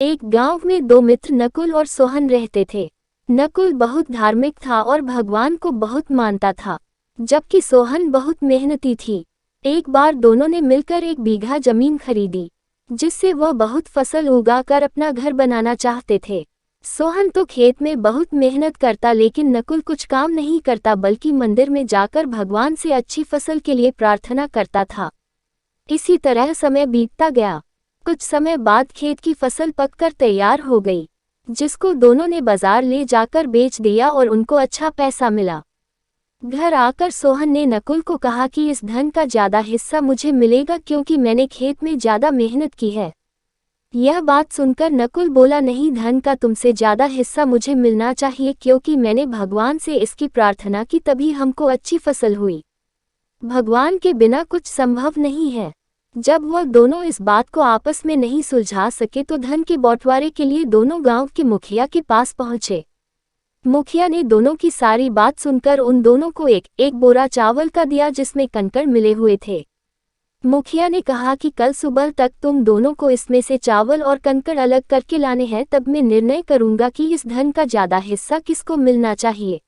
एक गांव में दो मित्र नकुल और सोहन रहते थे। नकुल बहुत धार्मिक था और भगवान को बहुत मानता था, जबकि सोहन बहुत मेहनती थी। एक बार दोनों ने मिलकर 1 बीघा जमीन खरीदी, जिससे वह बहुत फसल उगाकर अपना घर बनाना चाहते थे। सोहन तो खेत में बहुत मेहनत करता, लेकिन नकुल कुछ काम नहीं करता बल्कि मंदिर में जाकर भगवान से अच्छी फसल के लिए प्रार्थना करता था। इसी तरह समय बीतता गया। कुछ समय बाद खेत की फसल पककर तैयार हो गई, जिसको दोनों ने बाजार ले जाकर बेच दिया और उनको अच्छा पैसा मिला। घर आकर सोहन ने नकुल को कहा कि इस धन का ज्यादा हिस्सा मुझे मिलेगा, क्योंकि मैंने खेत में ज्यादा मेहनत की है। यह बात सुनकर नकुल बोला, नहीं, धन का तुमसे ज्यादा हिस्सा मुझे मिलना चाहिए, क्योंकि मैंने भगवान से इसकी प्रार्थना की, तभी हमको अच्छी फसल हुई। भगवान के बिना कुछ संभव नहीं है। जब वह दोनों इस बात को आपस में नहीं सुलझा सके तो धन के बंटवारे के लिए दोनों गांव के मुखिया के पास पहुंचे। मुखिया ने दोनों की सारी बात सुनकर उन दोनों को एक एक बोरा चावल का दिया, जिसमें कंकड़ मिले हुए थे। मुखिया ने कहा कि कल सुबह तक तुम दोनों को इसमें से चावल और कंकड़ अलग करके लाने हैं, तब मैं निर्णय करूंगा कि इस धन का ज्यादा हिस्सा किसको मिलना चाहिए।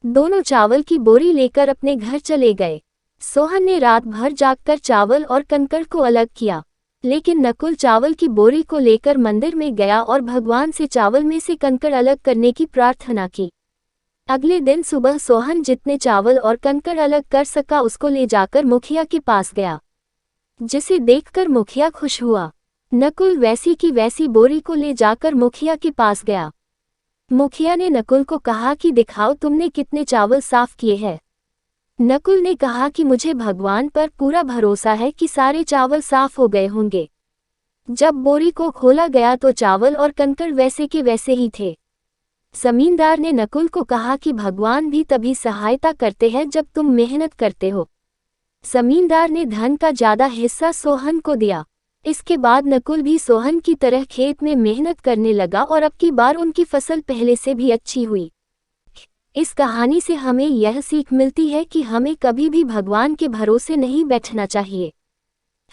दोनों चावल की बोरी लेकर अपने घर चले गए। सोहन ने रात भर जागकर चावल और कंकड़ को अलग किया, लेकिन नकुल चावल की बोरी को लेकर मंदिर में गया और भगवान से चावल में से कंकड़ अलग करने की प्रार्थना की। अगले दिन सुबह सोहन जितने चावल और कंकड़ अलग कर सका उसको ले जाकर मुखिया के पास गया, जिसे देखकर मुखिया खुश हुआ। नकुल वैसी की वैसी बोरी को ले जाकर मुखिया के पास गया। मुखिया ने नकुल को कहा कि दिखाओ तुमने कितने चावल साफ किए हैं। नकुल ने कहा कि मुझे भगवान पर पूरा भरोसा है कि सारे चावल साफ हो गए होंगे। जब बोरी को खोला गया तो चावल और कंकड़ वैसे के वैसे ही थे। जमींदार ने नकुल को कहा कि भगवान भी तभी सहायता करते हैं जब तुम मेहनत करते हो। जमींदार ने धन का ज्यादा हिस्सा सोहन को दिया। इसके बाद नकुल भी सोहन की तरह खेत में मेहनत करने लगा और अब की बार उनकी फसल पहले से भी अच्छी हुई। इस कहानी से हमें यह सीख मिलती है कि हमें कभी भी भगवान के भरोसे नहीं बैठना चाहिए।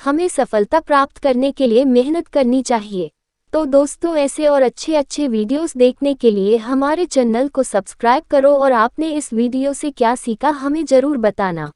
हमें सफलता प्राप्त करने के लिए मेहनत करनी चाहिए। तो दोस्तों, ऐसे और अच्छे अच्छे वीडियोस देखने के लिए हमारे चैनल को सब्सक्राइब करो और आपने इस वीडियो से क्या सीखा हमें ज़रूर बताना।